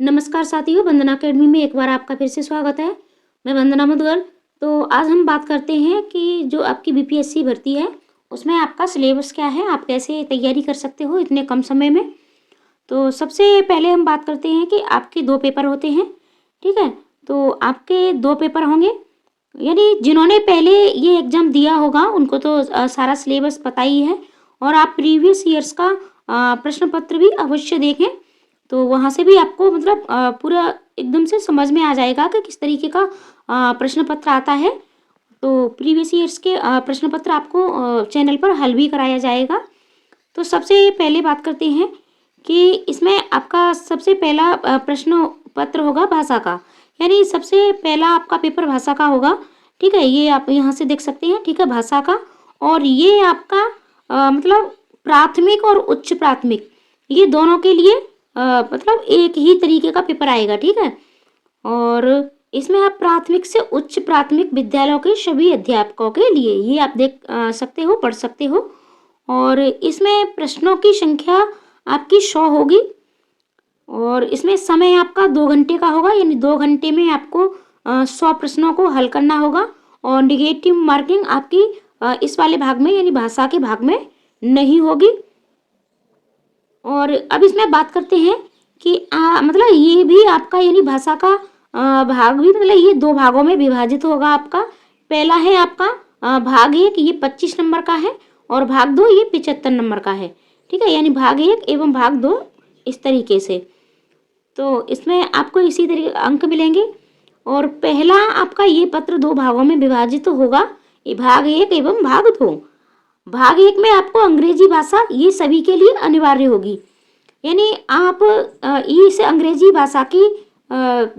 नमस्कार साथियों, वंदना अकेडमी में एक बार आपका फिर से स्वागत है। मैं वंदना मुदगल। तो आज हम बात करते हैं कि जो आपकी बीपीएससी भर्ती है, उसमें आपका सिलेबस क्या है, आप कैसे तैयारी कर सकते हो इतने कम समय में। तो सबसे पहले हम बात करते हैं कि आपके 2 पेपर होते हैं, ठीक है? तो आपके 2 पेपर होंगे, यानी जिन्होंने पहले ये एग्ज़ाम दिया होगा उनको तो सारा सिलेबस पता ही है और आप प्रीवियस ईयर्स का प्रश्न पत्र भी अवश्य देखें। तो वहाँ से भी आपको मतलब पूरा एकदम से समझ में आ जाएगा कि किस तरीके का प्रश्न पत्र आता है। तो प्रीवियस ईयर्स के प्रश्न पत्र आपको चैनल पर हल भी कराया जाएगा। तो सबसे पहले बात करते हैं कि इसमें आपका सबसे पहला प्रश्न पत्र होगा भाषा का, यानी सबसे पहला आपका पेपर भाषा का होगा, ठीक है? ये आप यहाँ से देख सकते हैं, ठीक है, भाषा का। और ये आपका मतलब प्राथमिक और उच्च प्राथमिक ये दोनों के लिए मतलब एक ही तरीके का पेपर आएगा, ठीक है? और इसमें आप प्राथमिक से उच्च प्राथमिक विद्यालयों के सभी अध्यापकों के लिए ये आप देख सकते हो, पढ़ सकते हो। और इसमें प्रश्नों की संख्या आपकी 100 होगी और इसमें समय आपका 2 घंटे का होगा, यानी 2 घंटे में आपको 100 प्रश्नों को हल करना होगा। और नेगेटिव मार्किंग आपकी इस वाले भाग में यानी भाषा के भाग में नहीं होगी। और अब इसमें बात करते हैं कि मतलब ये भी आपका यानी भाषा का भाग भी मतलब ये 2 भागों में विभाजित होगा आपका। पहला है आपका भाग 1, ये 25 नंबर का है और भाग 2 ये 75 नंबर का है, ठीक है? यानी भाग 1 एवं भाग 2 इस तरीके से। तो इसमें आपको इसी तरीके अंक मिलेंगे। और पहला आपका ये पत्र 2 भागों में विभाजित होगा, ये भाग 1 एवं भाग 2। भाग 1 में आपको अंग्रेजी भाषा ये सभी के लिए अनिवार्य होगी, यानी आप इस अंग्रेजी भाषा की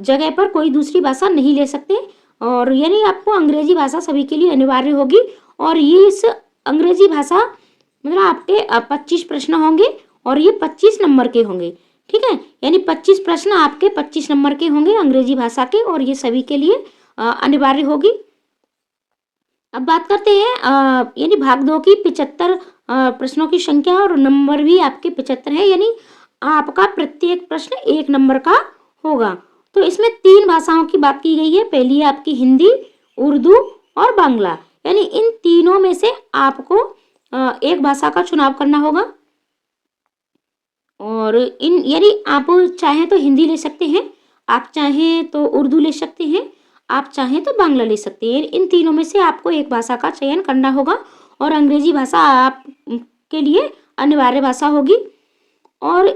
जगह पर कोई दूसरी भाषा नहीं ले सकते। और यानी आपको अंग्रेजी भाषा सभी के लिए अनिवार्य होगी। और ये इस अंग्रेजी भाषा मतलब आपके 25 प्रश्न होंगे और ये 25 नंबर के होंगे, ठीक है? यानी 25 प्रश्न आपके 25 नंबर के होंगे अंग्रेजी भाषा के और ये सभी के लिए अनिवार्य होगी। अब बात करते हैं यानी भाग 2 की 75 प्रश्नों की संख्या और नंबर भी आपके 75 है, यानी आपका प्रत्येक प्रश्न 1 नंबर का होगा। तो इसमें 3 भाषाओं की बात की गई है। पहली है आपकी हिंदी, उर्दू और बांग्ला, यानी इन तीनों में से आपको एक भाषा का चुनाव करना होगा। और इन यानी आप चाहें तो हिंदी ले सकते हैं, आप चाहें तो उर्दू ले सकते हैं, आप चाहें तो बांग्ला ले सकते हैं। इन तीनों में से आपको एक भाषा का चयन करना होगा और अंग्रेजी भाषा आप के लिए अनिवार्य भाषा होगी। और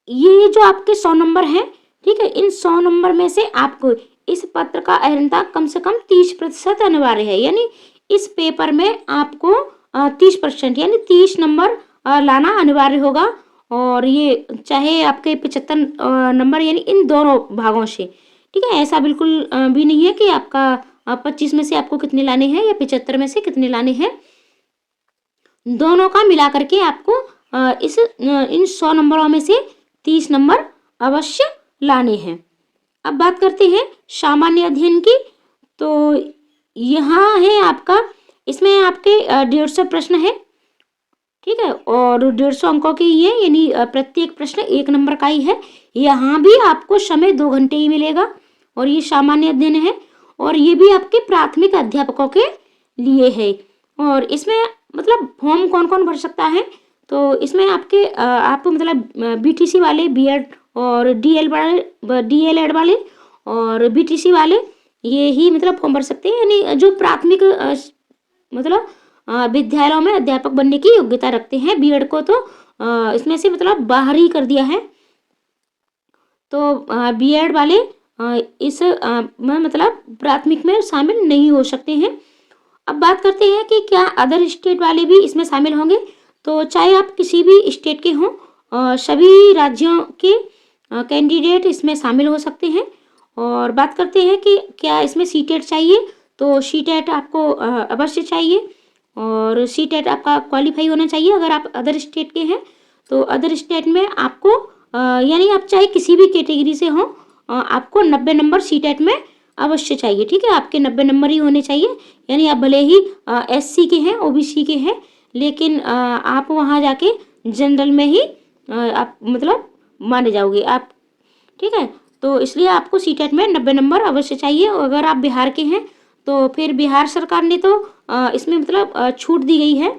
ये जो आपके 100 नंबर हैं, ठीक है, इन 100 नंबर में से आपको इस पत्र का अहर्ता कम से कम 30% अनिवार्य है, यानी इस पेपर में आपको 30% यानी 30 नंबर लाना अनिवार्य होगा। और ये चाहे आपके 75 नंबर यानी इन दोनों भागों से, ठीक है? ऐसा बिल्कुल भी नहीं है कि आपका 25 में से आपको कितने लाने हैं या 75 में से कितने लाने हैं। दोनों का मिला करके आपको इन 100 नंबरों में से 30 नंबर अवश्य लाने हैं। अब बात करते हैं सामान्य अध्ययन की। तो यहाँ है आपका, इसमें आपके 150 प्रश्न है, ठीक है? और 150 अंकों की ये यानी प्रत्येक प्रश्न 1 नंबर का ही है। यहाँ भी आपको समय 2 घंटे ही मिलेगा और ये सामान्य अध्ययन है और ये भी आपके प्राथमिक अध्यापकों के लिए है। और इसमें मतलब फॉर्म कौन कौन भर सकता है? तो इसमें आपके आप मतलब बीटीसी वाले, बीएड और डीएलएड वाले और बीटीसी वाले ये ही मतलब फॉर्म भर सकते हैं, यानी जो प्राथमिक मतलब विद्यालयों में अध्यापक बनने की योग्यता रखते हैं। बीएड को तो इसमें से मतलब बाहर ही कर दिया है। तो बीएड वाले इस मतलब प्राथमिक में शामिल नहीं हो सकते हैं। अब बात करते हैं कि क्या अदर स्टेट वाले भी इसमें शामिल होंगे। तो चाहे आप किसी भी स्टेट के हों, सभी राज्यों के कैंडिडेट इसमें शामिल हो सकते हैं। और बात करते हैं कि क्या इसमें सीटेट चाहिए। तो सीटेट आपको अवश्य चाहिए और सीटेट आपका क्वालिफाई होना चाहिए अगर आप अदर स्टेट के हैं। तो अदर स्टेट में आपको यानी आप चाहे किसी भी कैटेगरी से हों, आपको 90 नंबर सीटेट में अवश्य चाहिए, ठीक है? आपके 90 नंबर ही होने चाहिए, यानी आप भले ही एससी के हैं, ओबीसी के हैं, लेकिन आप वहाँ जाके जनरल में ही आप मतलब माने जाओगे आप, ठीक है? तो इसलिए आपको सीटेट में 90 नंबर अवश्य चाहिए। और अगर आप बिहार के हैं तो फिर बिहार सरकार ने तो इसमें मतलब छूट दी गई है।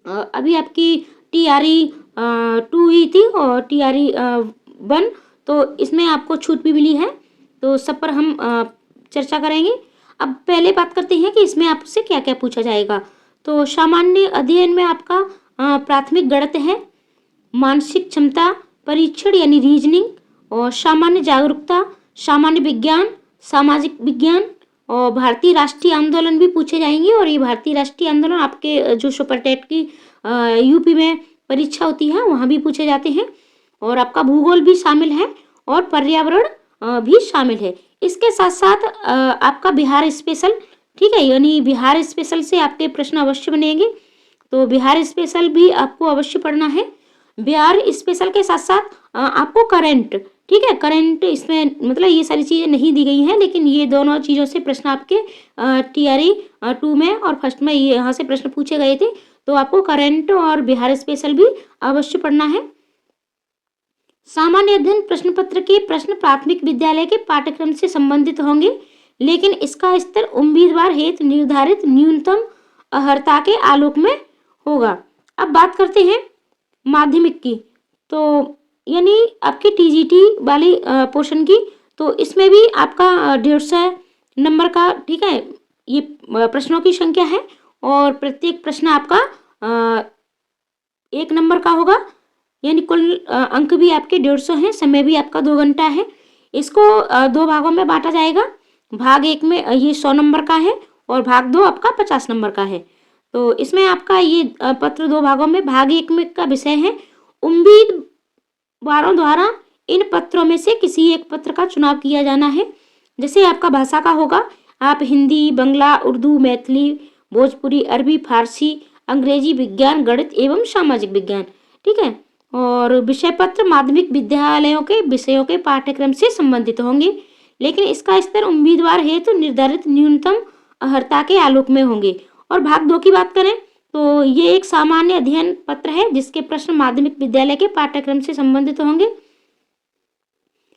अभी आपकी TRE 2 ही थी और TRE 1, तो इसमें आपको छूट भी मिली है। तो सब पर हम चर्चा करेंगे। अब पहले बात करते हैं कि इसमें आपसे क्या क्या पूछा जाएगा। तो सामान्य अध्ययन में आपका प्राथमिक गणित है, मानसिक क्षमता परीक्षण यानी रीजनिंग, और सामान्य जागरूकता, सामान्य विज्ञान, सामाजिक विज्ञान, और भारतीय राष्ट्रीय आंदोलन भी पूछे जाएंगे। और ये भारतीय राष्ट्रीय आंदोलन आपके जो सुपर टेट की यूपी में परीक्षा होती है वहाँ भी पूछे जाते हैं। और आपका भूगोल भी शामिल है और पर्यावरण भी शामिल है। इसके साथ साथ आपका बिहार स्पेशल, ठीक है, यानी बिहार स्पेशल से आपके प्रश्न अवश्य बनेंगे। तो बिहार स्पेशल भी आपको अवश्य पढ़ना है। बिहार स्पेशल के साथ साथ आपको करंट, ठीक है, करंट इसमें मतलब ये सारी चीज़ें नहीं दी गई हैं, लेकिन ये दोनों चीज़ों से प्रश्न आपके TRE 2 में और फर्स्ट में ये यहाँ से प्रश्न पूछे गए थे। तो आपको करंट और बिहार स्पेशल भी अवश्य पढ़ना है। सामान्य अध्ययन प्रश्न पत्र के प्रश्न प्राथमिक विद्यालय के पाठ्यक्रम से संबंधित होंगे, लेकिन इसका स्तर उम्मीदवार हेतु निर्धारित न्यूनतम अर्हता के आलोक में होगा। अब बात करते हैं माध्यमिक की, तो यानी आपकी TGT वाली पोर्शन की। तो इसमें भी आपका 150 नंबर का, ठीक है, ये प्रश्नों की संख्या है और प्रत्येक प्रश्न आपका 1 नंबर का होगा, यानी कुल अंक भी आपके 150 हैं। समय भी आपका 2 घंटा है। इसको 2 भागों में बांटा जाएगा। भाग 1 में ये 100 नंबर का है और भाग 2 आपका 50 नंबर का है। तो इसमें आपका ये पत्र 2 भागों में, भाग 1 में का विषय है उम्मीदवारों द्वारा इन पत्रों में से किसी एक पत्र का चुनाव किया जाना है। जैसे आपका भाषा का होगा, आप हिंदी, बंगला, उर्दू, मैथिली, भोजपुरी, अरबी, फारसी, अंग्रेजी, विज्ञान, गणित एवं सामाजिक विज्ञान, ठीक है। और विषय पत्र माध्यमिक विद्यालयों के विषयों के पाठ्यक्रम से संबंधित होंगे, लेकिन इसका स्तर उम्मीदवार हेतु निर्धारित न्यूनतम अर्हता के आलोक में होंगे। और भाग 2 की बात करें तो ये एक सामान्य अध्ययन पत्र है जिसके प्रश्न माध्यमिक विद्यालय के पाठ्यक्रम से संबंधित होंगे,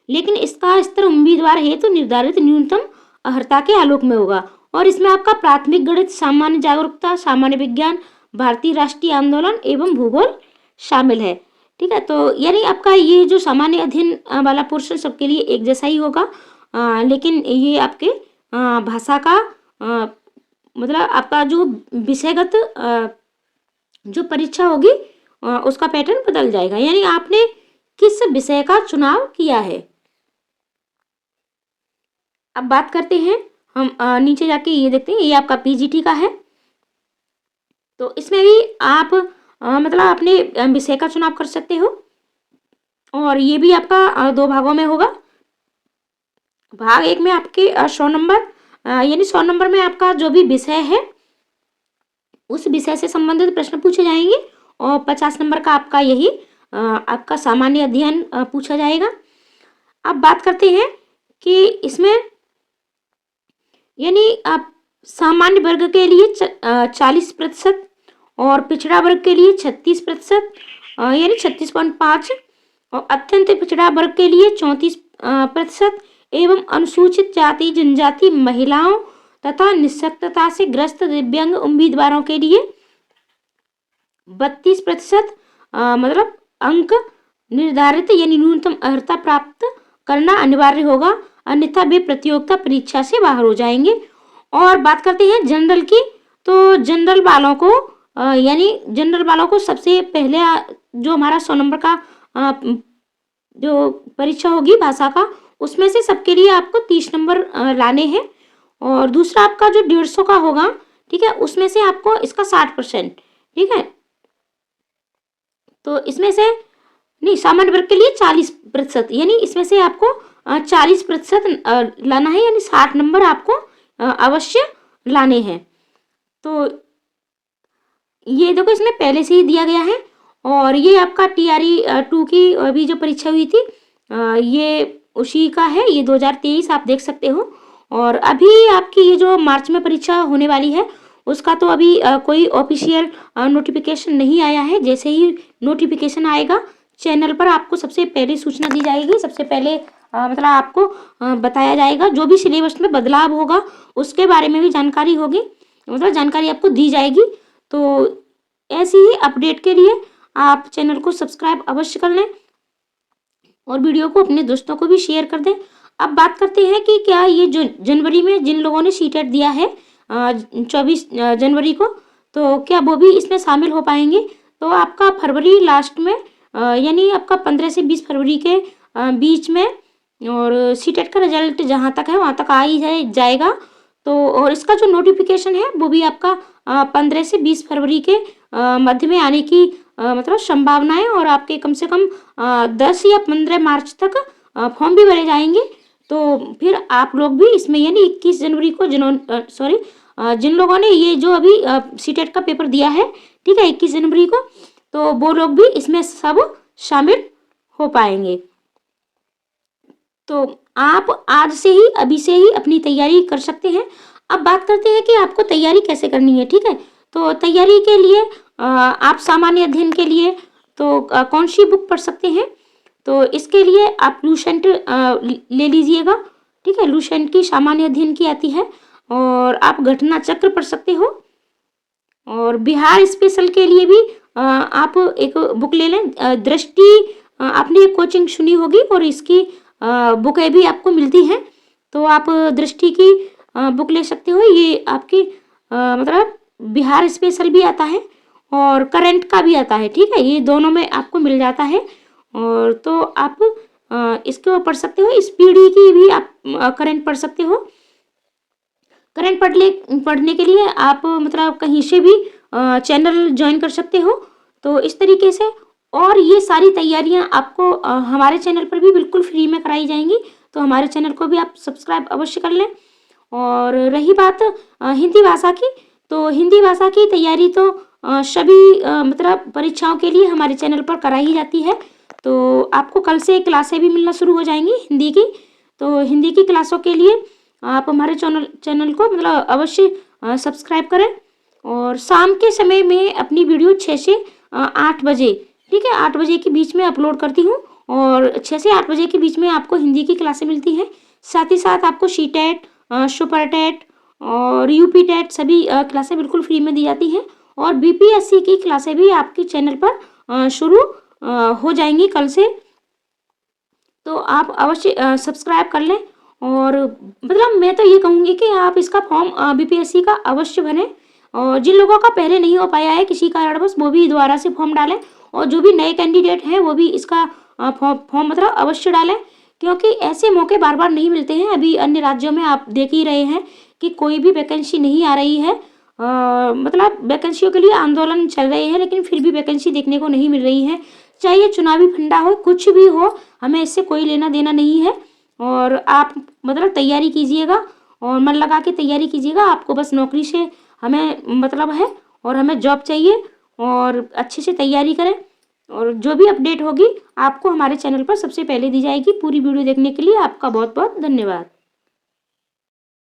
लेकिन इसका स्तर उम्मीदवार हेतु निर्धारित न्यूनतम अर्हता के आलोक में होगा। और इसमें आपका प्राथमिक गणित, सामान्य जागरूकता, सामान्य विज्ञान, भारतीय राष्ट्रीय आंदोलन एवं भूगोल शामिल है, ठीक है। तो यानी आपका ये जो सामान्य अध्ययन वाला पोर्शन सबके लिए एक जैसा ही होगा, लेकिन ये आपके भाषा का मतलब आपका जो विषयगत जो परीक्षा होगी उसका पैटर्न बदल जाएगा, यानी आपने किस विषय का चुनाव किया है। अब बात करते हैं हम नीचे जाके ये देखते हैं, ये आपका PGT का है। तो इसमें भी आप मतलब अपने विषय का चुनाव कर सकते हो और ये भी आपका 2 भागों में होगा। भाग 1 में आपके 100 नंबर, यानी 100 नंबर में आपका जो भी विषय है उस विषय से संबंधित प्रश्न पूछे जाएंगे और 50 नंबर का आपका यही आपका सामान्य अध्ययन पूछा जाएगा। अब बात करते हैं कि इसमें यानी आप सामान्य वर्ग के लिए 40% और पिछड़ा वर्ग के लिए 36%, यानी 36.5, और अत्यंत पिछड़ा वर्ग के लिए 34% एवं अनुसूचित जाति, जनजाति, महिलाओं तथा निःशक्तता से ग्रस्त दिव्यांग उम्मीदवारों के लिए 32% मतलब अंक निर्धारित यानी न्यूनतम अर्हता प्राप्त करना अनिवार्य होगा, अन्यथा वे प्रतियोगिता परीक्षा से बाहर हो जाएंगे। और बात करते हैं जनरल की, तो जनरल वालों को यानी जनरल वालों को सबसे पहले जो हमारा 100 नंबर का जो परीक्षा होगी भाषा का, उसमें से सबके लिए आपको 30 नंबर लाने हैं। और दूसरा आपका जो 150 का होगा, ठीक है, उसमें से आपको इसका 60%, ठीक है। तो इसमें से नहीं, सामान्य वर्ग के लिए 40%, यानी इसमें से आपको 40% लाना है, यानी 60 नंबर आपको अवश्य लाने हैं। तो ये देखो इसमें पहले से ही दिया गया है। और ये आपका TRE 2 की अभी जो परीक्षा हुई थी ये उसी का है, ये 2023 आप देख सकते हो। और अभी आपकी ये जो मार्च में परीक्षा होने वाली है उसका तो अभी कोई ऑफिशियल नोटिफिकेशन नहीं आया है। जैसे ही नोटिफिकेशन आएगा चैनल पर आपको सबसे पहले सूचना दी जाएगी, सबसे पहले मतलब आपको बताया जाएगा। जो भी सिलेबस में बदलाव होगा उसके बारे में भी जानकारी होगी, मतलब जानकारी आपको दी जाएगी। तो ऐसी ही अपडेट के लिए आप चैनल को सब्सक्राइब अवश्य कर लें और वीडियो को अपने दोस्तों को भी शेयर कर दें। अब बात करते हैं कि क्या ये जो जनवरी में जिन लोगों ने सीटेट दिया है 24 जनवरी को, तो क्या वो भी इसमें शामिल हो पाएंगे। तो आपका फरवरी लास्ट में यानी आपका 15 से 20 फरवरी के बीच में और सीटेट का रिजल्ट जहाँ तक है वहाँ तक आ ही जाएगा। तो और इसका जो नोटिफिकेशन है वो भी आपका 15 से 20 फरवरी के मध्य में आने की मतलब संभावना है। और आपके कम से कम 10 या 15 मार्च तक फॉर्म भी भरे जाएंगे। तो फिर आप लोग भी इसमें यानी 21 जनवरी को जिन लोगों ने ये जो अभी सीटेट का पेपर दिया है, ठीक है, 21 जनवरी को, तो वो लोग भी इसमें सब शामिल हो पाएंगे। तो आप आज से ही अभी से ही अपनी तैयारी कर सकते हैं। अब बात करते हैं कि आपको तैयारी कैसे करनी है, ठीक है। तो तैयारी के लिए आप सामान्य अध्ययन के लिए तो कौन सी बुक पढ़ सकते हैं। तो इसके लिए आप लूसेंट ले लीजिएगा, ठीक है। लूसेंट की सामान्य अध्ययन की आती है। और आप घटना चक्र पढ़ सकते हो। और बिहार स्पेशल के लिए भी आप एक बुक ले लें, दृष्टि। आपने एक कोचिंग सुनी होगी और इसकी बुकें भी आपको मिलती हैं। तो आप दृष्टि की बुक ले सकते हो। ये आपकी मतलब बिहार स्पेशल भी आता है और करंट का भी आता है, ठीक है। ये दोनों में आपको मिल जाता है। और तो आप इसको पढ़ सकते हो। इस पीढ़ी की भी आप करंट पढ़ सकते हो। करंट पढ़ने के लिए आप मतलब कहीं से भी चैनल ज्वाइन कर सकते हो। तो इस तरीके से और ये सारी तैयारियां आपको हमारे चैनल पर भी बिल्कुल फ्री में कराई जाएंगी। तो हमारे चैनल को भी आप सब्सक्राइब अवश्य कर लें। और रही बात हिंदी भाषा की, तो हिंदी भाषा की तैयारी तो सभी मतलब परीक्षाओं के लिए हमारे चैनल पर कराई ही जाती है। तो आपको कल से क्लासें भी मिलना शुरू हो जाएंगी हिंदी की। तो हिंदी की क्लासों के लिए आप हमारे चैनल को मतलब अवश्य सब्सक्राइब करें। और शाम के समय में अपनी वीडियो 6 से 8 बजे, ठीक है, 8 बजे के बीच में अपलोड करती हूँ। और 6 से 8 बजे के बीच में आपको हिंदी की क्लासें मिलती हैं। साथ ही साथ आपको सीटेट, सुपर टेट और यूपी टेट सभी क्लासें बिल्कुल फ्री में दी जाती हैं। और बीपीएससी की क्लासें भी आपके चैनल पर शुरू हो जाएंगी कल से। तो आप अवश्य सब्सक्राइब कर लें। और मतलब मैं तो ये कहूँगी कि आप इसका फॉर्म बीपीएससी का अवश्य भरें। और जिन लोगों का पहले नहीं हो पाया है किसी कारणवश, वो भी दोबारा से फॉर्म डालें। और जो भी नए कैंडिडेट हैं वो भी इसका फॉर्म मतलब अवश्य डालें, क्योंकि ऐसे मौके बार बार नहीं मिलते हैं। अभी अन्य राज्यों में आप देख ही रहे हैं कि कोई भी वैकेंसी नहीं आ रही है। मतलब वैकेंसियों के लिए आंदोलन चल रहे हैं, लेकिन फिर भी वैकेंसी देखने को नहीं मिल रही है। चाहे चुनावी फंडा हो, कुछ भी हो, हमें इससे कोई लेना देना नहीं है। और आप मतलब तैयारी कीजिएगा और मन लगा के तैयारी कीजिएगा। आपको बस नौकरी से हमें मतलब है और हमें जॉब चाहिए। और अच्छे से तैयारी करें। और जो भी अपडेट होगी आपको हमारे चैनल पर सबसे पहले दी जाएगी। पूरी वीडियो देखने के लिए आपका बहुत बहुत धन्यवाद।